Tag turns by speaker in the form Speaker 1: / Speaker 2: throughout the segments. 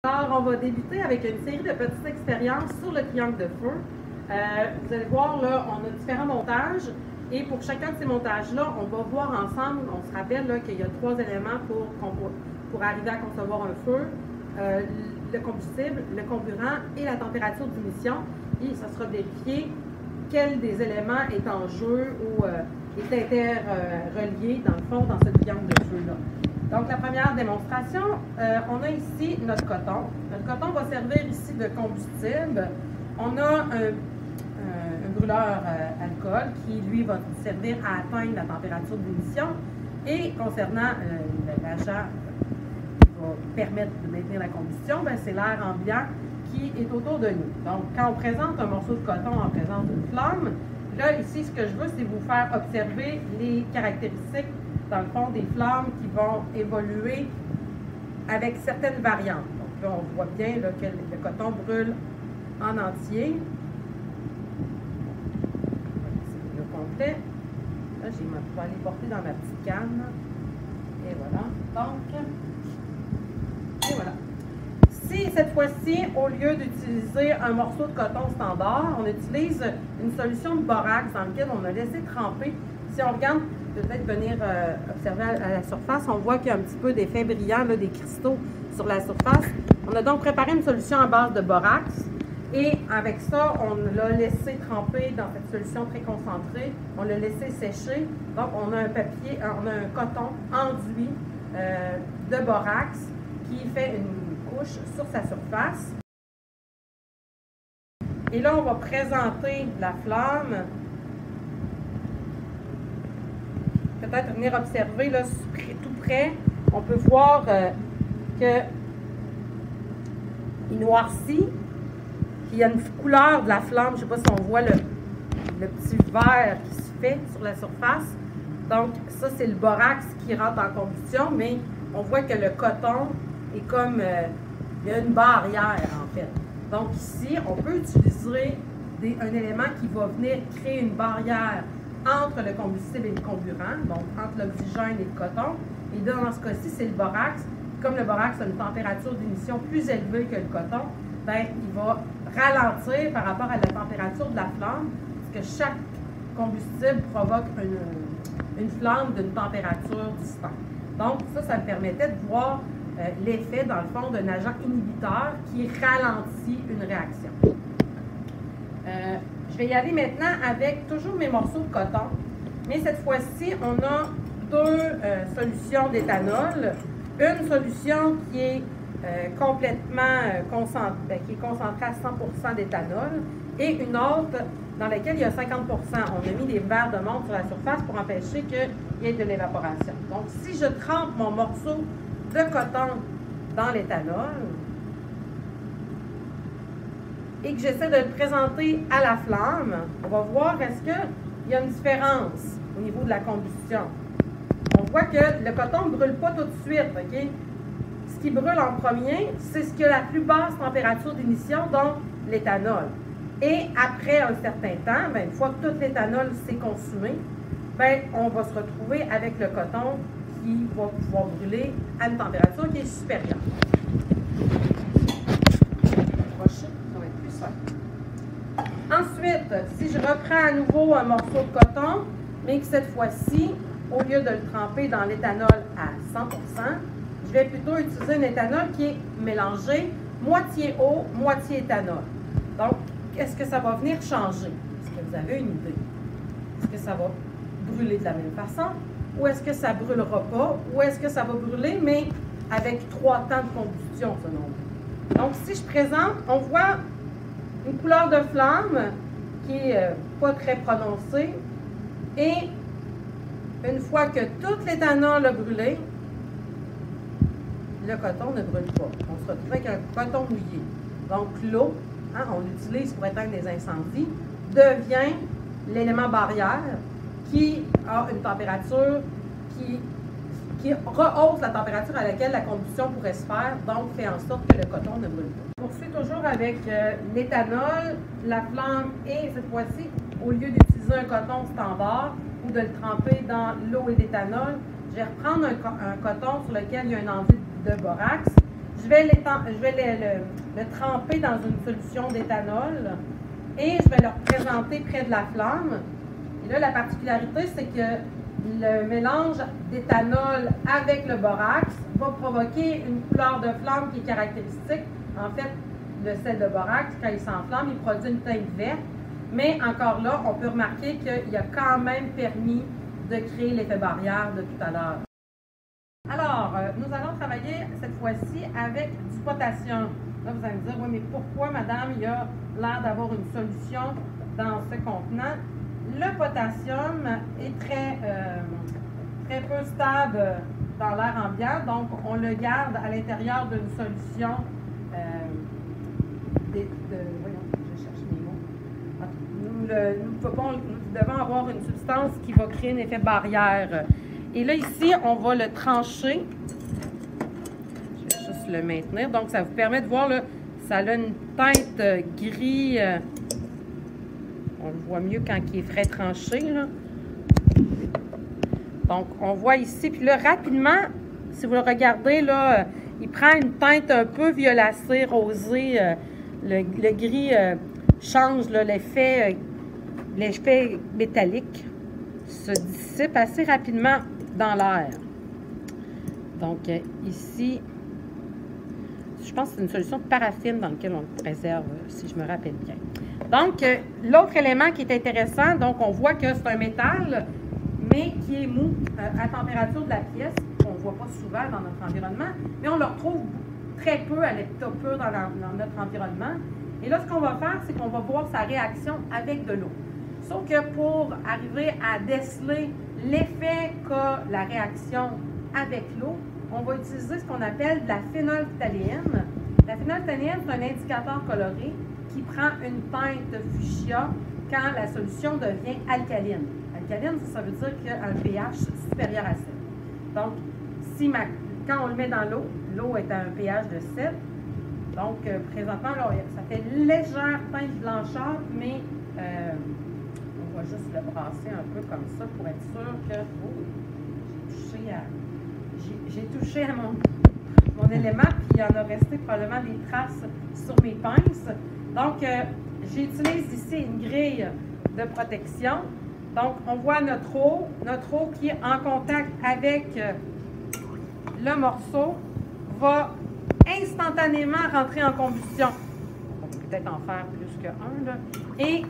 Speaker 1: Alors, on va débuter avec une série de petites expériences sur le triangle de feu. Vous allez voir, là, on a différents montages et pour chacun de ces montages-là, on va voir ensemble, on se rappelle qu'il y a 3 éléments pour arriver à concevoir un feu, le combustible, le comburant et la température d'ignition. Et ça sera vérifié quel des éléments est en jeu ou est interrelié dans le fond dans ce triangle de feu-là. Donc, la première démonstration, on a ici notre coton. Notre coton va servir ici de combustible. On a un brûleur alcool qui, lui, va servir à atteindre la température d'ignition. Et concernant l'agent qui va permettre de maintenir la combustion, c'est l'air ambiant qui est autour de nous. Donc, quand on présente un morceau de coton en présence d'une flamme, là, ici, ce que je veux, c'est vous faire observer les caractéristiques dans le fond, des flammes qui vont évoluer avec certaines variantes. Donc là, on voit bien là, que le coton brûle en entier. C'est le complet. Là, je vais aller porter dans ma petite canne. Et voilà. Donc, et voilà. Si cette fois-ci, au lieu d'utiliser un morceau de coton standard, on utilise une solution de borax dans laquelle on a laissé tremper. Si on regarde, peut-être venir observer à la surface, on voit qu'il y a un petit peu d'effet brillant, là, des cristaux sur la surface. On a donc préparé une solution à base de borax et avec ça, on l'a laissé tremper dans cette solution très concentrée. On l'a laissé sécher. Donc, on a un papier, on a un coton enduit de borax qui fait une couche sur sa surface. Et là, on va présenter la flamme. Peut-être venir observer là, tout près, on peut voir qu'il noircit, qu'il y a une couleur de la flamme, je ne sais pas si on voit le petit vert qui se fait sur la surface. Donc ça c'est le borax qui rentre en combustion, mais on voit que le coton est comme, il y a une barrière en fait. Donc ici, on peut utiliser un élément qui va venir créer une barrière entre le combustible et le comburant, donc entre l'oxygène et le coton. Et dans ce cas-ci, c'est le borax. Comme le borax a une température d'émission plus élevée que le coton, il va ralentir par rapport à la température de la flamme, parce que chaque combustible provoque une flamme d'une température distincte. Donc, ça me permettait de voir l'effet, dans le fond, d'un agent inhibiteur qui ralentit une réaction. Je vais y aller maintenant avec toujours mes morceaux de coton, mais cette fois-ci, on a 2 solutions d'éthanol. Une solution qui est complètement concentrée à 100% d'éthanol et une autre dans laquelle il y a 50%. On a mis des verres de montre sur la surface pour empêcher qu'il y ait de l'évaporation. Donc, si je trempe mon morceau de coton dans l'éthanol, et que j'essaie de le présenter à la flamme, on va voir est-ce qu'il y a une différence au niveau de la combustion. On voit que le coton ne brûle pas tout de suite. Okay? Ce qui brûle en premier, c'est ce qui a la plus basse température d'émission, donc l'éthanol. Et après un certain temps, une fois que tout l'éthanol s'est consumé, on va se retrouver avec le coton qui va pouvoir brûler à une température qui est supérieure. Ensuite, si je reprends à nouveau un morceau de coton, mais que cette fois-ci, au lieu de le tremper dans l'éthanol à 100%, je vais plutôt utiliser un éthanol qui est mélangé moitié eau, moitié éthanol. Donc, est-ce que ça va venir changer? Est-ce que vous avez une idée? Est-ce que ça va brûler de la même façon? Ou est-ce que ça ne brûlera pas? Ou est-ce que ça va brûler, mais avec 3 temps de combustion, selon vous? Donc, si je présente, on voit une couleur de flamme qui n'est pas très prononcée. Et une fois que tout l'éthanol a brûlé, le coton ne brûle pas. On se retrouve avec un coton mouillé. Donc l'eau, on l'utilise pour éteindre les incendies, devient l'élément barrière qui a une température qui rehausse la température à laquelle la combustion pourrait se faire, donc fait en sorte que le coton ne brûle pas. On poursuit toujours avec l'éthanol, la flamme et cette fois-ci, au lieu d'utiliser un coton standard ou de le tremper dans l'eau et l'éthanol, je vais reprendre un coton sur lequel il y a un enduit de borax Je vais le tremper dans une solution d'éthanol et je vais le représenter près de la flamme. Et là, la particularité, c'est que le mélange d'éthanol avec le borax va provoquer une couleur de flamme qui est caractéristique. En fait, le sel de borax, quand il s'enflamme, il produit une teinte verte. Mais encore là, on peut remarquer qu'il a quand même permis de créer l'effet barrière de tout à l'heure. Alors, nous allons travailler cette fois-ci avec du potassium. Là, vous allez me dire, oui, mais pourquoi, madame, il y a l'air d'avoir une solution dans ce contenant? Le potassium est très peu stable dans l'air ambiant, donc on le garde à l'intérieur d'une solution voyons, je cherche mes mots. Nous devons avoir une substance qui va créer un effet barrière. Et là, ici, on va le trancher. Je vais juste le maintenir. Donc, ça vous permet de voir, là, ça a une teinte gris. On le voit mieux quand il est frais tranché, là. Donc, on voit ici. Puis là, rapidement, si vous le regardez, là, il prend une teinte un peu violacée, rosée. Le gris change l'effet métallique. Se dissipe assez rapidement dans l'air. Donc, ici, je pense que c'est une solution de paraffine dans laquelle on le préserve, si je me rappelle bien. Donc, l'autre élément qui est intéressant, donc on voit que c'est un métal, mais qui est mou à température de la pièce, qu'on ne voit pas souvent dans notre environnement, mais on le retrouve très peu à l'état pur dans notre environnement. Et là, ce qu'on va faire, c'est qu'on va voir sa réaction avec de l'eau. Sauf que pour arriver à déceler l'effet qu'a la réaction avec l'eau, on va utiliser ce qu'on appelle de la phénylphthaléine. La phénylphthaléine, c'est un indicateur coloré qui prend une teinte fuchsia quand la solution devient alcaline. Alcaline, ça veut dire qu'il y a un pH supérieur à 7. Donc, quand on le met dans l'eau, l'eau est à un pH de 7. Donc, présentement, là, ça fait une légère teinte blanchâtre, mais on va juste le brasser un peu comme ça pour être sûr que j'ai touché à mon élément, puis il y en a resté probablement des traces sur mes pinces. Donc, j'utilise ici une grille de protection. Donc, on voit notre eau qui est en contact avec le morceau va instantanément rentrer en combustion. On peut peut-être en faire plus qu'un, là. Et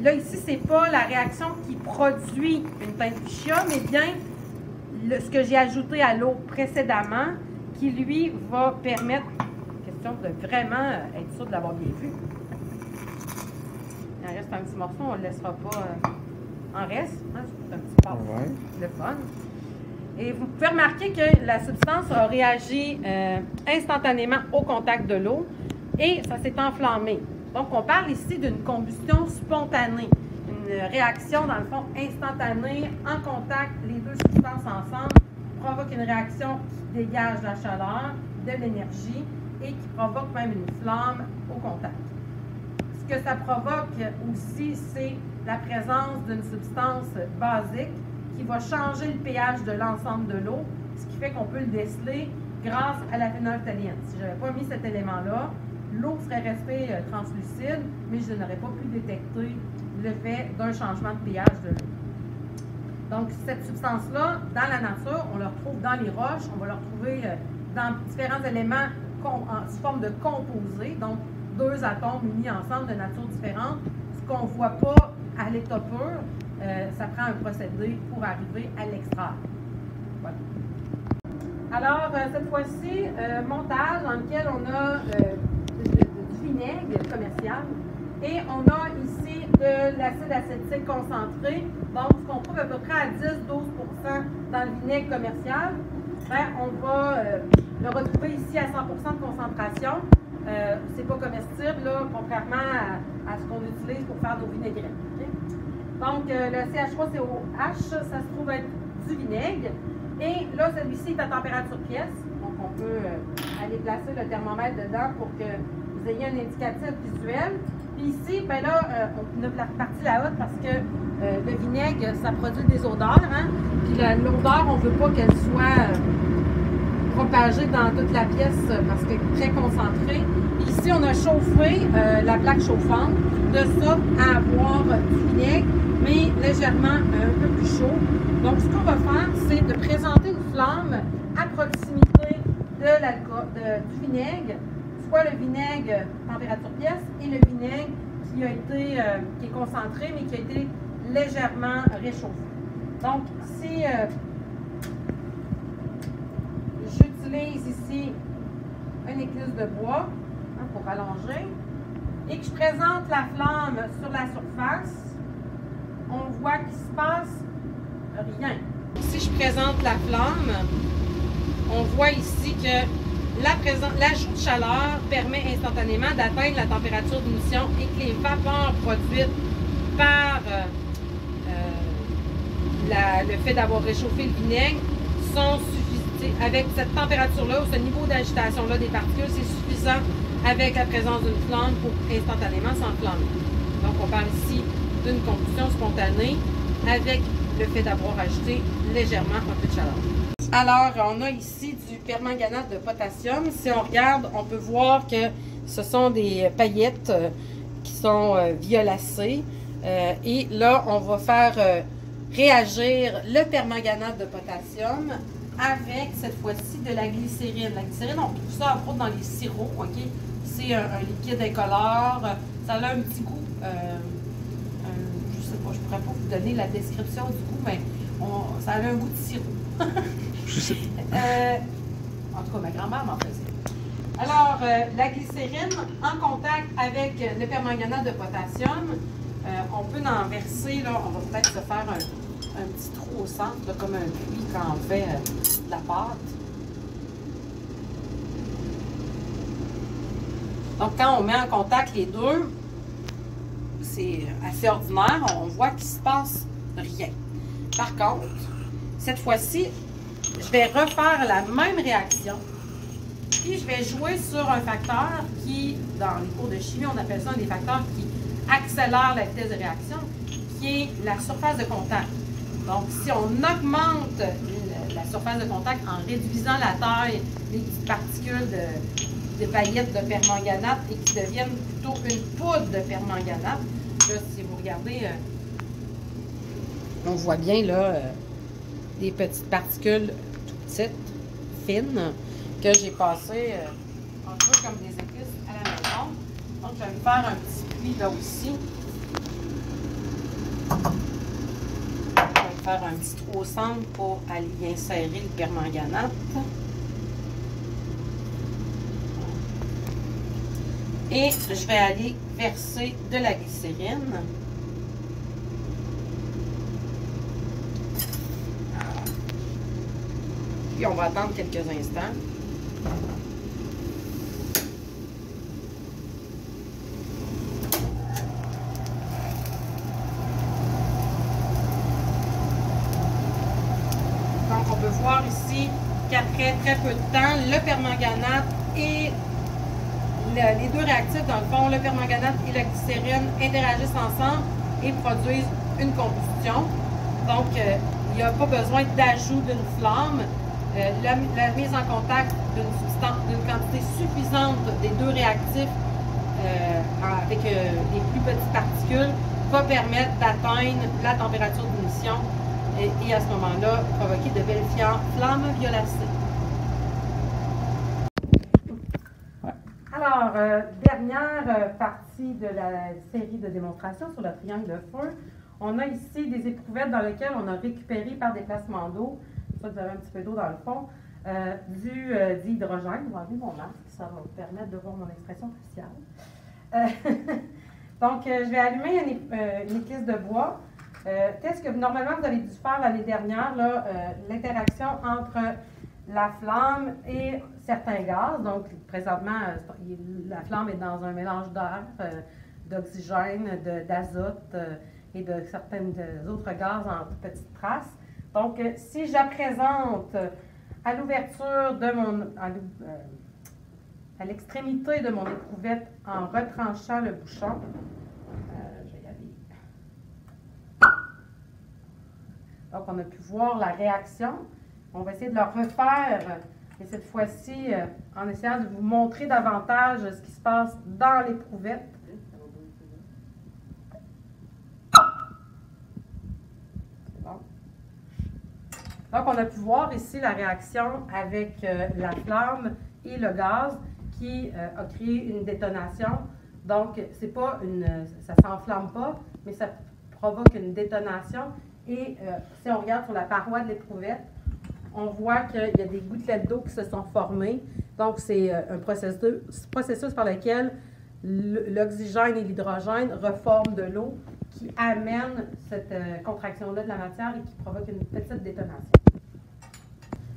Speaker 1: là, ici, ce n'est pas la réaction qui produit une teinte fuchsia, mais bien ce que j'ai ajouté à l'eau précédemment, qui, lui, va permettre, question de vraiment être sûr de l'avoir bien vu. Il en reste un petit morceau, on ne le laissera pas en reste. Hein, c'est un petit pas le fun. Et vous pouvez remarquer que la substance a réagi instantanément au contact de l'eau et ça s'est enflammé. Donc, on parle ici d'une combustion spontanée, une réaction, dans le fond, instantanée, en contact, les deux substances ensemble, provoque une réaction qui dégage de la chaleur, de l'énergie et qui provoque même une flamme au contact. Ce que ça provoque aussi, c'est la présence d'une substance basique qui va changer le pH de l'ensemble de l'eau, ce qui fait qu'on peut le déceler grâce à la phénylphthaléine. Si je n'avais pas mis cet élément-là, l'eau serait restée translucide, mais je n'aurais pas pu détecter l'effet d'un changement de pH de l'eau. Donc, cette substance-là, dans la nature, on la retrouve dans les roches, on va la retrouver dans différents éléments sous forme de composés, donc deux atomes unis ensemble de nature différente. Ce qu'on ne voit pas à l'état pur, ça prend un procédé pour arriver à l'extraire. Voilà. Alors, cette fois-ci, montage dans lequel on a du vinaigre commercial et on a ici de l'acide acétique concentré. Donc, ce qu'on trouve à peu près à 10-12% dans le vinaigre commercial, ben, on va le retrouver ici à 100% de concentration. C'est pas comestible, là, contrairement à ce qu'on utilise pour faire nos vinaigrettes. Okay? Donc, le CH3COH, ça se trouve être du vinaigre. Et là, celui-ci est à température pièce. Donc, on peut aller placer le thermomètre dedans pour que vous ayez un indicatif visuel. Puis ici, ben là, on a parti la haute parce que le vinaigre, ça produit des odeurs. Hein? Puis l'odeur, on ne veut pas qu'elle soit propager dans toute la pièce parce que très concentré. Ici, on a chauffé la plaque chauffante, de ça à avoir du vinaigre, mais légèrement un peu plus chaud. Donc, ce qu'on va faire, c'est de présenter une flamme à proximité du vinaigre, soit le vinaigre température pièce et le vinaigre qui est concentré, mais qui a été légèrement réchauffé. Donc, si j'utilise ici une éclisse de bois pour allonger et que je présente la flamme sur la surface, on voit qu'il se passe rien. Si je présente la flamme, on voit ici que l'ajout de chaleur permet instantanément d'atteindre la température d'émission et que les vapeurs produites par le fait d'avoir réchauffé le vinaigre sont suffisantes. Avec cette température-là, ou ce niveau d'agitation-là des particules, c'est suffisant avec la présence d'une flamme pour instantanément s'enflammer. Donc, on parle ici d'une combustion spontanée avec le fait d'avoir ajouté légèrement un peu de chaleur. Alors, on a ici du permanganate de potassium. Si on regarde, on peut voir que ce sont des paillettes qui sont violacées. Et là, on va faire réagir le permanganate de potassium avec, cette fois-ci, de la glycérine. La glycérine, on trouve ça, entre autres, dans les sirops, OK? C'est un liquide incolore. Ça a un petit goût. Je sais pas, je pourrais pas vous donner la description du goût, mais ça a un goût de sirop.
Speaker 2: Je sais pas.
Speaker 1: En tout cas, ma grand-mère m'en faisait. Alors, la glycérine, en contact avec le permanganate de potassium, on peut en verser, là, on va peut-être se faire un petit trou au centre, là, comme un puits quand on fait de la pâte. Donc, quand on met en contact les deux, c'est assez ordinaire, on voit qu'il ne se passe rien. Par contre, cette fois-ci, je vais refaire la même réaction. Puis, je vais jouer sur un facteur qui, dans les cours de chimie, on appelle ça un des facteurs qui accélère la vitesse de réaction, qui est la surface de contact. Donc, si on augmente la surface de contact en réduisant la taille des petites particules de paillettes de permanganate et qui deviennent plutôt une poudre de permanganate, là, si vous regardez, on voit bien là des petites particules tout petites, fines, que j'ai passées un peu comme des épices à la maison. Donc, je vais me faire un petit puits là aussi. Je vais me faire un petit trou au centre pour aller insérer le permanganate. Et je vais aller verser de la glycérine. Puis on va attendre quelques instants. Donc on peut voir ici qu'après très peu de temps, le permanganate et les deux réactifs, dans le fond, le permanganate et la glycérine interagissent ensemble et produisent une combustion. Donc, il n'y a pas besoin d'ajout d'une flamme. La mise en contact d'une quantité suffisante des deux réactifs avec des plus petites particules va permettre d'atteindre la température d'émission et à ce moment-là, provoquer de belles flammes violacées. Alors, dernière partie de la série de démonstrations sur le triangle de feu. On a ici des éprouvettes dans lesquelles on a récupéré par déplacement d'eau, ça vous avez un petit peu d'eau dans le fond, du dihydrogène. Je vais enlever mon masque, ça va vous permettre de voir mon expression faciale. Donc, je vais allumer une éclisse de bois. Qu'est-ce que normalement vous avez dû faire l'année dernière, l'interaction entre la flamme et certains gaz. Donc, présentement, la flamme est dans un mélange d'air, d'oxygène, d'azote et de certains autres gaz en petites traces. Donc, si je la présente à l'ouverture de à l'extrémité de mon éprouvette en retranchant le bouchon, je vais y aller. Donc, on a pu voir la réaction. On va essayer de le refaire Et cette fois-ci, en essayant de vous montrer davantage ce qui se passe dans l'éprouvette. Bon. Donc, on a pu voir ici la réaction avec la flamme et le gaz qui a créé une détonation. Donc, c'est pas ça ne s'enflamme pas, mais ça provoque une détonation. Et si on regarde sur la paroi de l'éprouvette, on voit qu'il y a des gouttelettes d'eau qui se sont formées. Donc, c'est un processus par lequel l'oxygène et l'hydrogène reforment de l'eau qui amène cette contraction-là de la matière et qui provoque une petite détonation.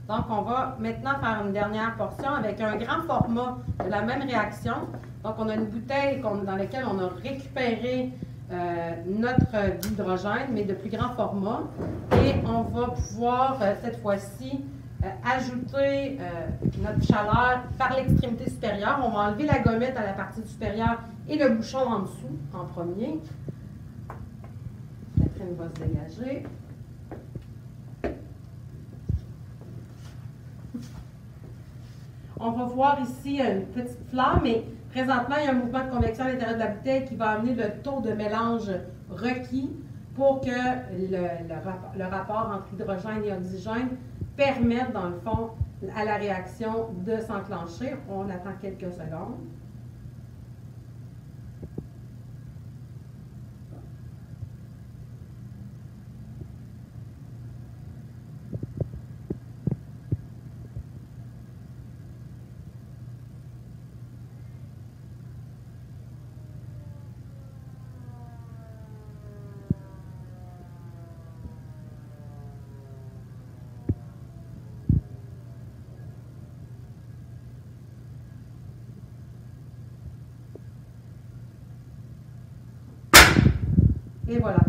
Speaker 1: Donc, on va maintenant faire une dernière portion avec un grand format de la même réaction. Donc, on a une bouteille dans laquelle on a récupéré notre hydrogène, mais de plus grand format. Et on va pouvoir, cette fois-ci, ajouter notre chaleur par l'extrémité supérieure. On va enlever la gommette à la partie supérieure et le bouchon en dessous, en premier. Catherine va se dégager. On va voir ici une petite flamme, mais présentement, il y a un mouvement de convection à l'intérieur de la bouteille qui va amener le taux de mélange requis pour que le rapport entre hydrogène et oxygène permette, dans le fond, à la réaction de s'enclencher. On attend quelques secondes. Et voilà.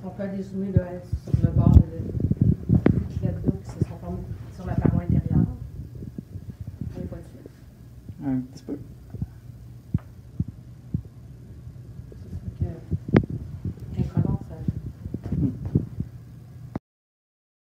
Speaker 1: On peut aller zoomer là, sur le bord de gouttelettes d'eau qui se sont formées sur la paroi intérieure. On n'est pas dessus.
Speaker 2: Un petit peu.